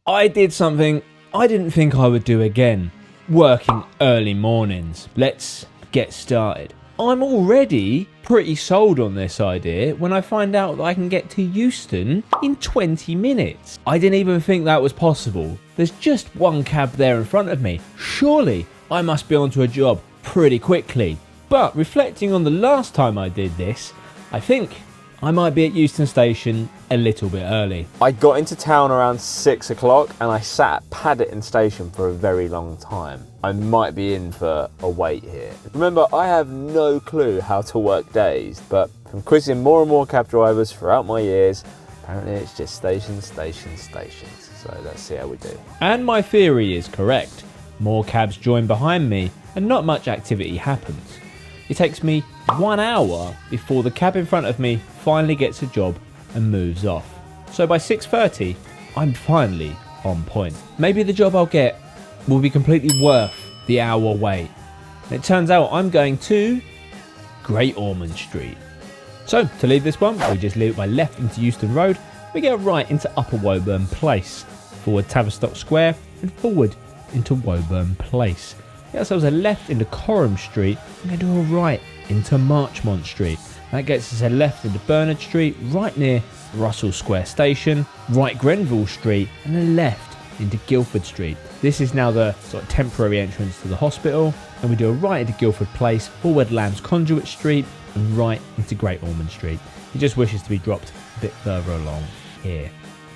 I did something I didn't think I would do again. Working early mornings. Let's get started. I'm already pretty sold on this idea when I find out that I can get to Euston in 20 minutes. I didn't even think that was possible. There's just one cab there in front of me. Surely I must be onto a job pretty quickly. But reflecting on the last time I did this, I think I might be at Euston Station a little bit early. I got into town around 6 o'clock and I sat at Paddington Station for a very long time. I might be in for a wait here. Remember, I have no clue how to work days, but from quizzing more and more cab drivers throughout my years, apparently it's just stations, stations, stations. So let's see how we do. And my theory is correct. More cabs join behind me and not much activity happens. It takes me 1 hour before the cab in front of me finally gets a job and moves off. So by 6:30, I'm finally on point. Maybe the job I'll get will be completely worth the hour wait. And it turns out I'm going to Great Ormond Street. So to leave this one, we just leave my left into Euston Road, we get right into Upper Woburn Place, forward Tavistock Square and forward into Woburn Place. Get ourselves a left into Coram Street and then do a right into Marchmont Street. That gets us a left into Bernard Street, right near Russell Square Station, right Grenville Street and a left into Guildford Street. This is now the sort of temporary entrance to the hospital, and we do a right into Guildford Place, forward Lamb's Conduit Street and right into Great Ormond Street. He just wishes to be dropped a bit further along here.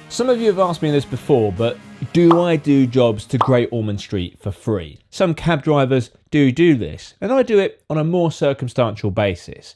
Some of you have asked me this before, but do I do jobs to Great Ormond Street for free? Some cab drivers do this, and I do it on a more circumstantial basis.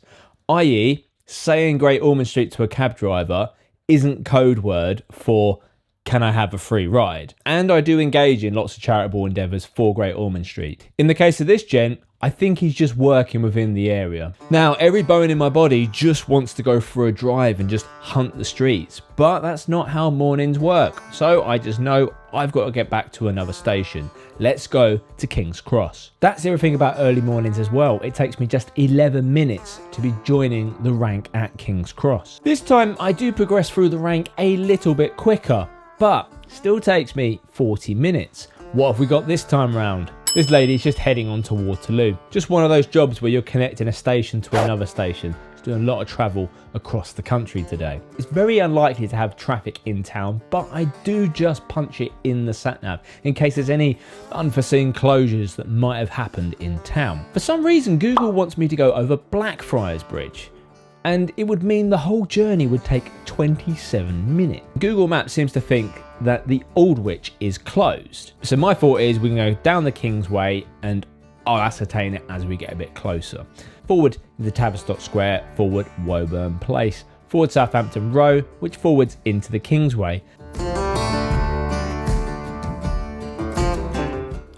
I.e., saying Great Ormond Street to a cab driver isn't code word for can I have a free ride? And I do engage in lots of charitable endeavours for Great Ormond Street. In the case of this gent, I think he's just working within the area. Now, every bone in my body just wants to go for a drive and just hunt the streets, but that's not how mornings work. So I just know I've got to get back to another station. Let's go to King's Cross. That's everything about early mornings as well. It takes me just 11 minutes to be joining the rank at King's Cross. This time I do progress through the rank a little bit quicker, but still takes me 40 minutes. What have we got this time round? This lady's just heading on to Waterloo. Just one of those jobs where you're connecting a station to another station. She's doing a lot of travel across the country today. It's very unlikely to have traffic in town, but I do just punch it in the sat-nav in case there's any unforeseen closures that might have happened in town. For some reason, Google wants me to go over Blackfriars Bridge, and it would mean the whole journey would take 27 minutes. Google Maps seems to think that the Aldwych is closed. So my thought is we can go down the Kingsway and I'll ascertain it as we get a bit closer. Forward into Tavistock Square, forward Woburn Place, forward Southampton Row, which forwards into the Kingsway.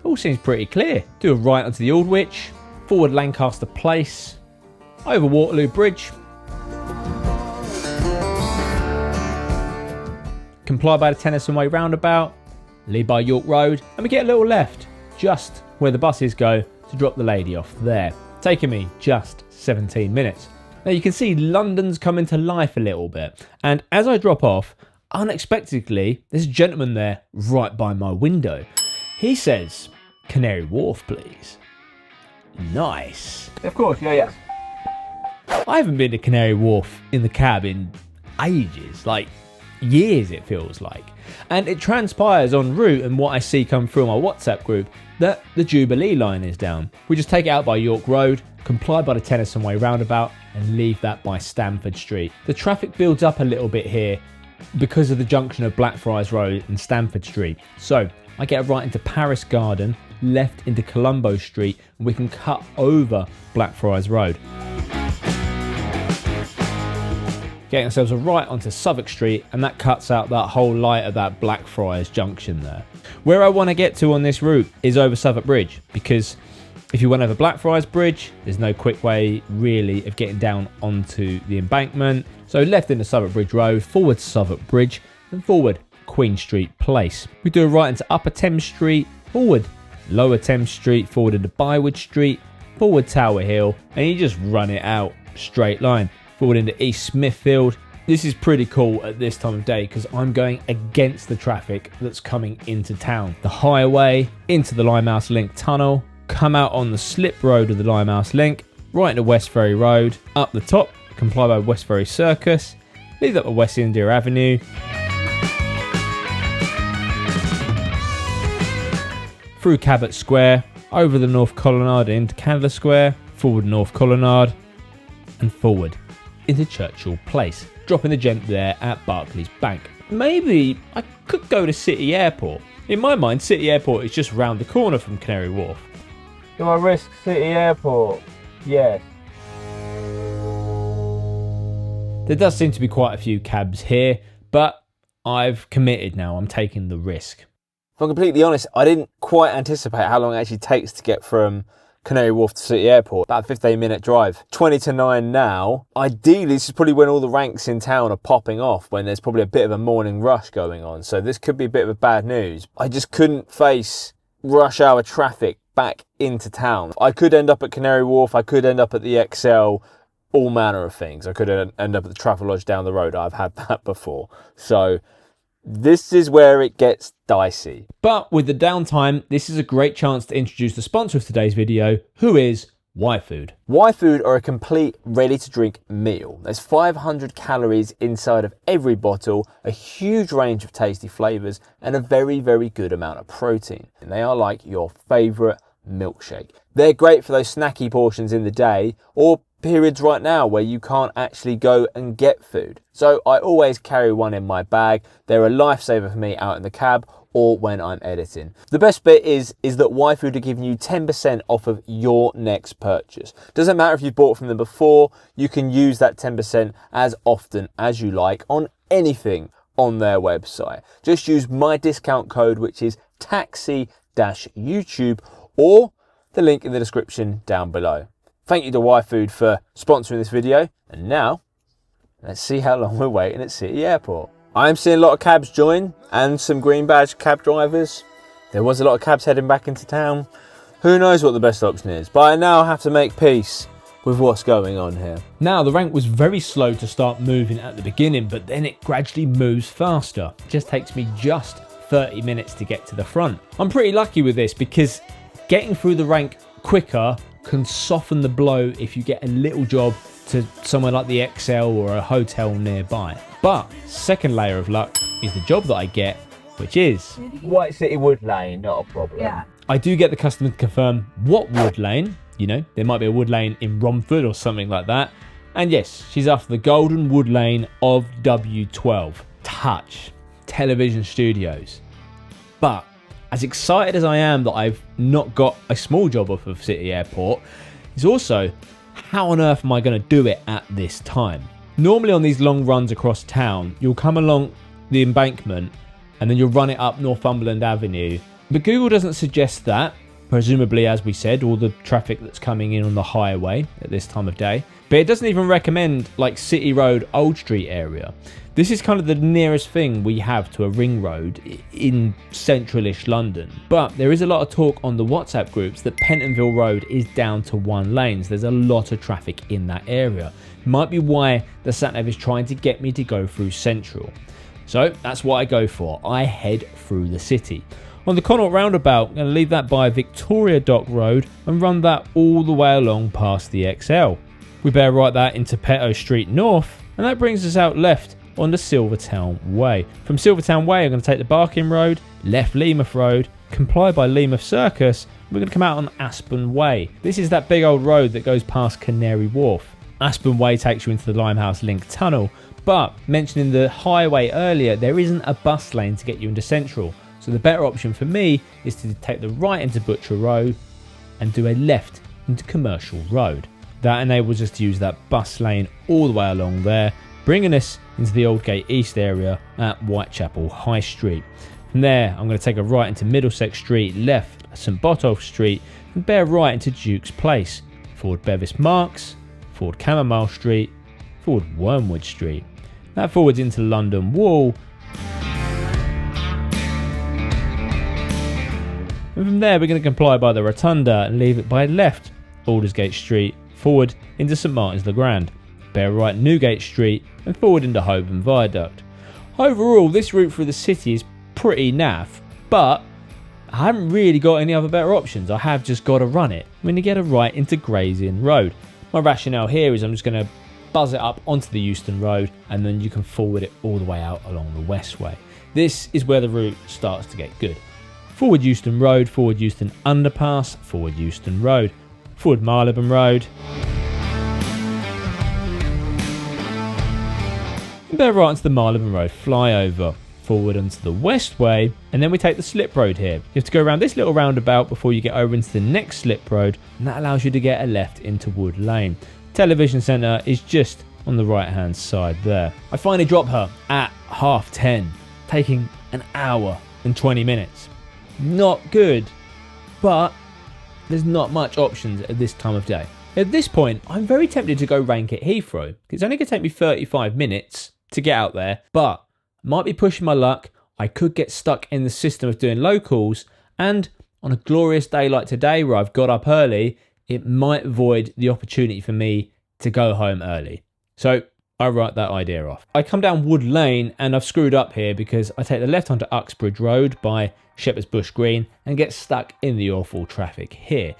All seems pretty clear. Do a right onto the Aldwych, forward Lancaster Place, over Waterloo Bridge, comply by the Tennyson Way roundabout, lead by York Road, and we get a little left, just where the buses go to drop the lady off there, taking me just 17 minutes. Now you can see London's coming to life a little bit, and as I drop off, unexpectedly, there's a gentleman there right by my window. He says, "Canary Wharf, please." Nice. Of course, yeah. I haven't been to Canary Wharf in the cab in ages, like years it feels like. And it transpires en route and what I see come through my WhatsApp group that the Jubilee line is down. We just take it out by York Road, comply by the Tennyson Way roundabout and leave that by Stamford Street. The traffic builds up a little bit here because of the junction of Blackfriars Road and Stamford Street. So I get right into Paris Garden, left into Colombo Street, and we can cut over Blackfriars Road. Getting ourselves a right onto Southwark Street, and that cuts out that whole light of that Blackfriars junction there. Where I want to get to on this route is over Southwark Bridge, because if you went over Blackfriars Bridge, there's no quick way really of getting down onto the embankment. So left into Southwark Bridge Road, forward Southwark Bridge, and forward Queen Street Place. We do a right into Upper Thames Street, forward Lower Thames Street, forward into Bywood Street, forward Tower Hill, and you just run it out straight line. Forward into East Smithfield, This is pretty cool at this time of day because I'm going against the traffic that's coming into town. The highway, into the Limehouse Link tunnel, come out on the slip road of the Limehouse Link, right into West Ferry Road, up the top, comply by West Ferry Circus, leave up at West India Avenue, through Cabot Square, over the North Colonnade into Canada Square, forward North Colonnade, and forward into Churchill Place, dropping the gent there at Barclays Bank. Maybe I could go to City Airport. In my mind, City Airport is just round the corner from Canary Wharf. Do I risk City Airport? Yes. There does seem to be quite a few cabs here, but I've committed now. I'm taking the risk. If I'm completely honest, I didn't quite anticipate how long it actually takes to get from Canary Wharf to City Airport. About a 15-minute drive. 20 to 9 now. Ideally, this is probably when all the ranks in town are popping off, when there's probably a bit of a morning rush going on. So this could be a bit of a bad news. I just couldn't face rush hour traffic back into town. I could end up at Canary Wharf. I could end up at the XL. All manner of things. I could end up at the Travelodge down the road. I've had that before. So this is where it gets dicey. But with the downtime, this is a great chance to introduce the sponsor of today's video, who is Y-Food. Y-Food are a complete ready-to-drink meal. There's 500 calories inside of every bottle, a huge range of tasty flavours, and a very, very good amount of protein. And they are like your favourite milkshake. They're great for those snacky portions in the day, or periods right now where you can't actually go and get food. So I always carry one in my bag. They're a lifesaver for me out in the cab or when I'm editing. The best bit is that Y-Food are giving you 10% off of your next purchase. Doesn't matter if you've bought from them before, you can use that 10% as often as you like on anything on their website. Just use my discount code, which is taxi-YouTube, or the link in the description down below. Thank you to Y-Food for sponsoring this video. And now, let's see how long we're waiting at City Airport. I'm seeing a lot of cabs join and some green badge cab drivers. There was a lot of cabs heading back into town. Who knows what the best option is, but I now have to make peace with what's going on here. Now, the rank was very slow to start moving at the beginning, but then it gradually moves faster. It just takes me just 30 minutes to get to the front. I'm pretty lucky with this because getting through the rank quicker can soften the blow if you get a little job to somewhere like the XL or a hotel nearby. But second layer of luck is the job that I get, which is White City Wood Lane, not a problem. Yeah. I do get the customer to confirm what wood lane. You know, there might be a wood lane in Romford or something like that. And yes, she's after the golden wood lane of W12. Touch Television Studios. But as excited as I am that I've not got a small job off of City Airport, is also how on earth am I going to do it at this time? Normally on these long runs across town, you'll come along the embankment and then you'll run it up Northumberland Avenue. But Google doesn't suggest that. Presumably, as we said, all the traffic that's coming in on the highway at this time of day. But it doesn't even recommend like City Road, Old Street area. This is kind of the nearest thing we have to a ring road in central-ish London. But there is a lot of talk on the WhatsApp groups that Pentonville Road is down to one lane. So there's a lot of traffic in that area. Might be why the sat-nav is trying to get me to go through Central. So that's what I go for. I head through the city. On the Connaught roundabout, I'm going to leave that by Victoria Dock Road and run that all the way along past the XL. We bear right that into Petto Street North, and that brings us out left on the Silvertown Way. From Silvertown Way, I'm going to take the Barking Road, left Leamouth Road, comply by Leamouth Circus, and we're going to come out on Aspen Way. This is that big old road that goes past Canary Wharf. Aspen Way takes you into the Limehouse Link Tunnel, but mentioning the highway earlier, there isn't a bus lane to get you into Central. So the better option for me is to take the right into Butcher Road and do a left into Commercial Road. That enables us to use that bus lane all the way along there, bringing us into the Aldgate East area at Whitechapel High Street. From there, I'm going to take a right into Middlesex Street, left St Botolph Street, and bear right into Duke's Place, forward Bevis Marks, forward Chamomile Street, forward Wormwood Street. That forwards into London Wall. And from there, we're going to comply by the Rotunda and leave it by left Aldersgate Street, forward into St Martin's le Grand. bear right Newgate Street and forward into Holborn Viaduct. Overall, this route through the city is pretty naff, but I haven't really got any other better options. I have just got to run it. I'm going to get a right into Gray's Inn Road. My rationale here is I'm just going to buzz it up onto the Euston Road, and then you can forward it all the way out along the Westway. This is where the route starts to get good. Forward Euston Road, forward Euston Underpass, forward Euston Road, forward Marylebone Road. And bear right onto the Marylebone Road flyover, forward onto the Westway, and then we take the slip road here. You have to go around this little roundabout before you get over into the next slip road, and that allows you to get a left into Wood Lane. Television Centre is just on the right hand side there. I finally drop her at 10:30, taking an hour and 20 minutes. Not good, but there's not much options at this time of day. At this point, I'm very tempted to go rank at Heathrow. It's only going to take me 35 minutes to get out there, but might be pushing my luck. I could get stuck in the system of doing locals, and on a glorious day like today where I've got up early, it might void the opportunity for me to go home early. So I write that idea off. I come down Wood Lane and I've screwed up here because I take the left onto Uxbridge Road by Shepherd's Bush Green and get stuck in the awful traffic here.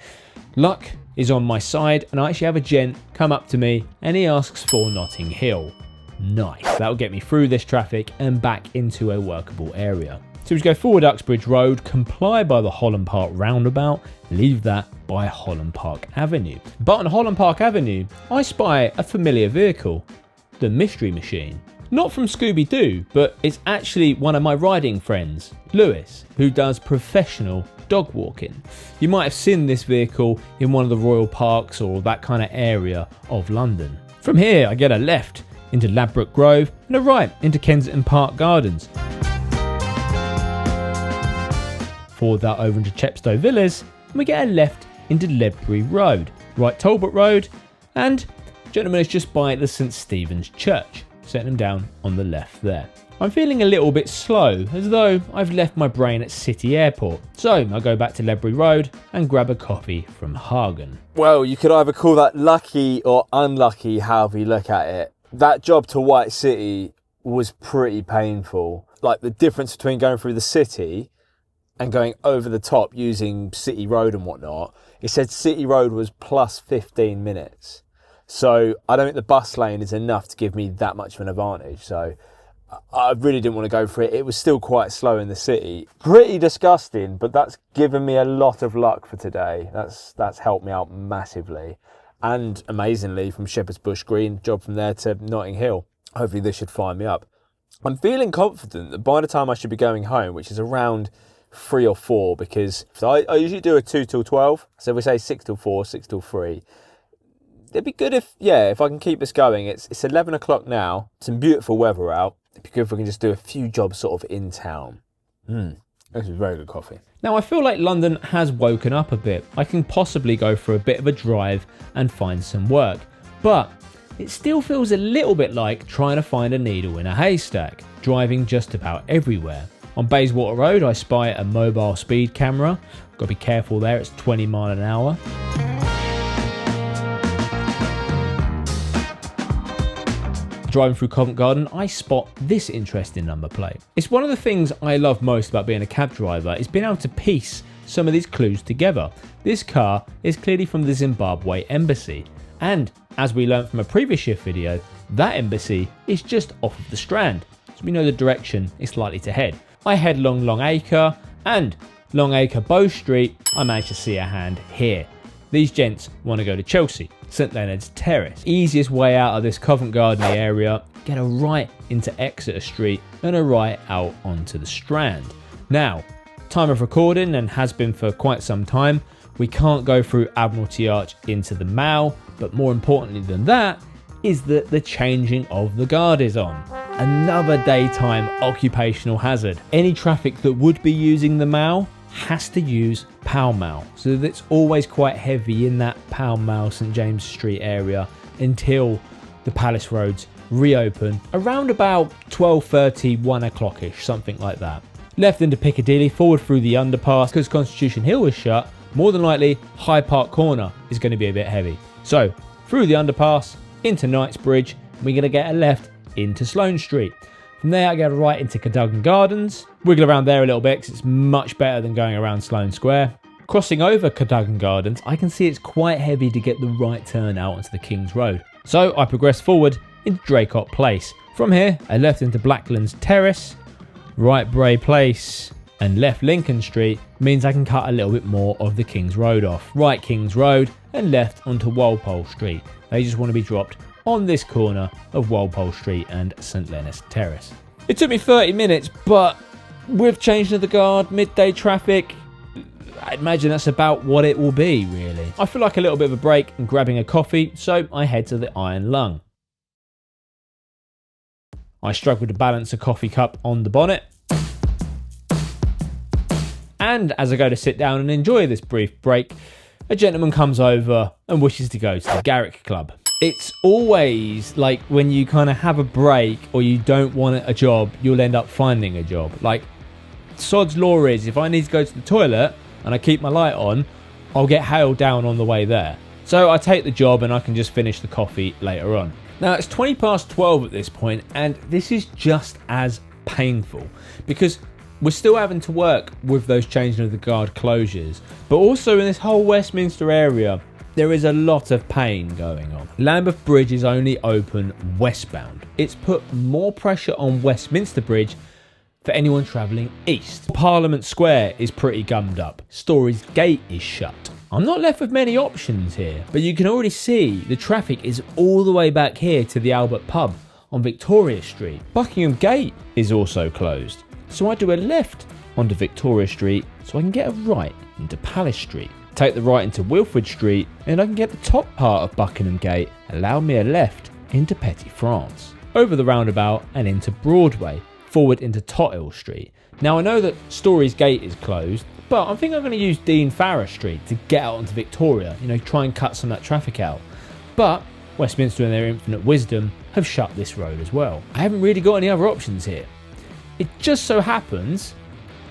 Luck is on my side, and I actually have a gent come up to me and he asks for Notting Hill. Nice. That'll get me through this traffic and back into a workable area. So we go forward Uxbridge Road, comply by the Holland Park roundabout, leave that by Holland Park Avenue. But on Holland Park Avenue, I spy a familiar vehicle, the Mystery Machine. Not from Scooby-Doo, but it's actually one of my riding friends, Lewis, who does professional dog walking. You might have seen this vehicle in one of the royal parks or that kind of area of London. From here, I get a left into Ladbroke Grove and a right into Kensington Park Gardens. Forward that over into Chepstow Villas, and we get a left into Ledbury Road, right Talbot Road, and gentleman is just by the St Stephen's Church, setting him down on the left there. I'm feeling a little bit slow, as though I've left my brain at City Airport, so I go back to Ledbury Road and grab a coffee from Hagen. Well, you could either call that lucky or unlucky, however you look at it. That job to White City was pretty painful. Like the difference between going through the city and going over the top using City Road and whatnot, it said City Road was plus 15 minutes. So I don't think the bus lane is enough to give me that much of an advantage. So I really didn't want to go for it. It was still quite slow in the city. Pretty disgusting, but that's given me a lot of luck for today. That's helped me out massively. And amazingly, from Shepherd's Bush Green, job from there to Notting Hill. Hopefully this should fire me up. I'm feeling confident that by the time I should be going home, which is around 3 or 4, because I usually do a 2 till 12. So we say 6 till 4, 6 till 3. It'd be good if I can keep this going. It's 11 o'clock now. Some beautiful weather out. It'd be good if we can just do a few jobs sort of in town. This is very good coffee. Now I feel like London has woken up a bit. I can possibly go for a bit of a drive and find some work. But it still feels a little bit like trying to find a needle in a haystack, driving just about everywhere. On Bayswater Road, I spy a mobile speed camera. Got to be careful there, it's 20 miles an hour. Driving through Covent Garden, I spot this interesting number plate. It's one of the things I love most about being a cab driver is being able to piece some of these clues together. This car is clearly from the Zimbabwe embassy, and as we learned from a previous shift video, that embassy is just off of the Strand, so we know the direction it's likely to head. I head along Long Acre, and Long Acre Bow Street, I managed to see a hand here. These gents want to go to Chelsea, St Leonard's Terrace. Easiest way out of this Covent Garden area, get a right into Exeter Street and a right out onto the Strand. Now, time of recording, and has been for quite some time, we can't go through Admiralty Arch into the Mall, but more importantly than that is that the changing of the guard is on. Another daytime occupational hazard. Any traffic that would be using the Mall has to use Pall Mall, so it's always quite heavy in that Pall Mall St James Street area until the Palace roads reopen around about 12:30, 1 o'clock-ish, something like that. Left into Piccadilly, forward through the underpass, because Constitution Hill is shut, more than likely Hyde Park Corner is going to be a bit heavy. So through the underpass, into Knightsbridge, and we're going to get a left into Sloane Street. From there I get a right into Cadogan Gardens, wiggle around there a little bit because it's much better than going around Sloane Square. Crossing over Cadogan Gardens, I can see it's quite heavy to get the right turn out onto the King's Road. So I progress forward into Draycott Place. From here, I left into Blacklands Terrace, right Bray Place, and left Lincoln Street means I can cut a little bit more of the King's Road off. Right King's Road and left onto Walpole Street. They just want to be dropped on this corner of Walpole Street and St Leonard's Terrace. It took me 30 minutes, but with changing of the guard, midday traffic, I imagine that's about what it will be, really. I feel like a little bit of a break and grabbing a coffee, so I head to the Iron Lung. I struggle to balance a coffee cup on the bonnet. And as I go to sit down and enjoy this brief break, a gentleman comes over and wishes to go to the Garrick Club. It's always like when you kind of have a break or you don't want a job, you'll end up finding a job. Like, sod's law is, if I need to go to the toilet and I keep my light on, I'll get hailed down on the way there. So I take the job and I can just finish the coffee later on. Now it's 20 past 12 at this point, and this is just as painful because we're still having to work with those changing of the guard closures, but also in this whole Westminster area, there is a lot of pain going on. Lambeth Bridge is only open westbound. It's put more pressure on Westminster Bridge for anyone travelling east. Parliament Square is pretty gummed up. Storey's Gate is shut. I'm not left with many options here, but you can already see the traffic is all the way back here to the Albert Pub on Victoria Street. Buckingham Gate is also closed, so I do a left onto Victoria Street so I can get a right into Palace Street. Take the right into Wilfrid Street and I can get the top part of Buckingham Gate, allow me a left into Petty France. Over the roundabout and into Broadway, forward into Tothill Street. Now I know that Storey's Gate is closed, but I think I'm going to use Dean Farrar Street to get out onto Victoria, try and cut some of that traffic out. But Westminster in their infinite wisdom have shut this road as well. I haven't really got any other options here. It just so happens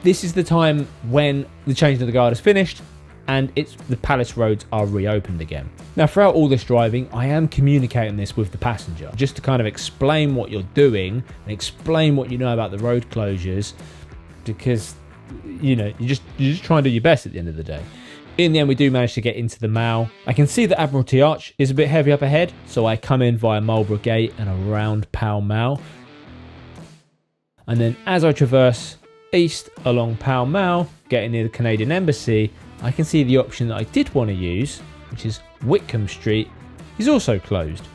this is the time when the changing of the guard is finished and the Palace roads are reopened again. Now throughout all this driving, I am communicating this with the passenger just to kind of explain what you're doing and explain what you know about the road closures, because you just try and do your best at the end of the day. In the end, we do manage to get into the Mall. I can see that Admiralty Arch is a bit heavy up ahead, so I come in via Marlborough Gate and around Pall Mall. And then as I traverse east along Pall Mall, getting near the Canadian Embassy, I can see the option that I did want to use, which is Whitcomb Street, is also closed,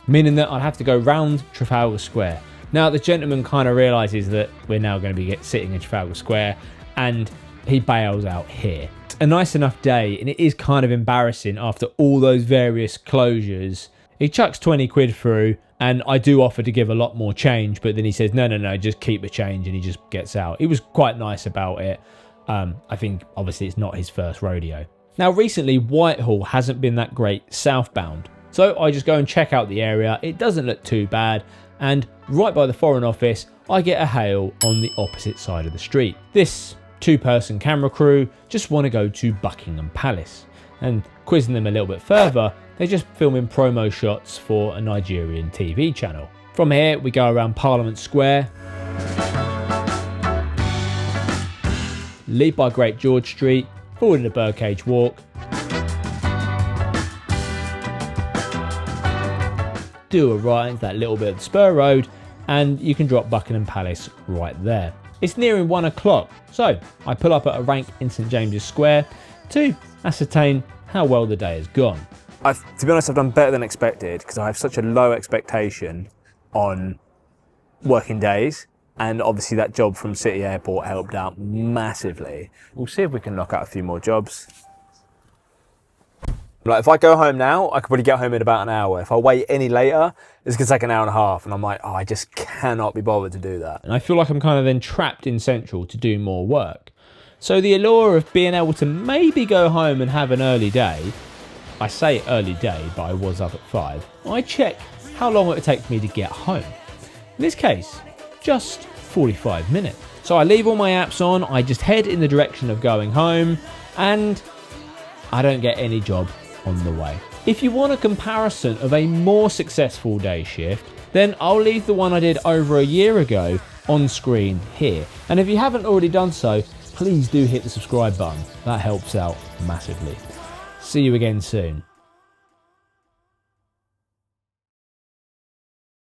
meaning that I'd have to go round Trafalgar Square. Now the gentleman kind of realises that we're now going to be sitting in Trafalgar Square, and he bails out here. It's a nice enough day, and it is kind of embarrassing after all those various closures. He chucks 20 quid through, and I do offer to give a lot more change, but then he says, no, just keep the change, and he just gets out. He was quite nice about it. I think obviously it's not his first rodeo. Now recently Whitehall hasn't been that great southbound, so I just go and check out the area. It doesn't look too bad, and right by the Foreign Office I get a hail on the opposite side of the street. This two-person camera crew just want to go to Buckingham Palace, and quizzing them a little bit further, they're just filming promo shots for a Nigerian TV channel. From here we go around Parliament Square, lead by Great George Street, forward into Birdcage Walk, do a right into that little bit of the spur road, and you can drop Buckingham Palace right there. It's nearing 1 o'clock, so I pull up at a rank in St James's Square to ascertain how well the day has gone. To be honest, I've done better than expected because I have such a low expectation on working days. And obviously that job from City Airport helped out massively. We'll see if we can knock out a few more jobs. Like if I go home now, I could probably get home in about an hour. If I wait any later, it's going to take an hour and a half. And I'm like, I just cannot be bothered to do that. And I feel like I'm kind of then trapped in Central to do more work. So the allure of being able to maybe go home and have an early day, I say early day, but I was up at 5. I check how long it would take me to get home. In this case, just 45 minutes. So I leave all my apps on, I just head in the direction of going home, and I don't get any job on the way. If you want a comparison of a more successful day shift, then I'll leave the one I did over a year ago on screen here. And if you haven't already done so, please do hit the subscribe button. That helps out massively. See you again soon.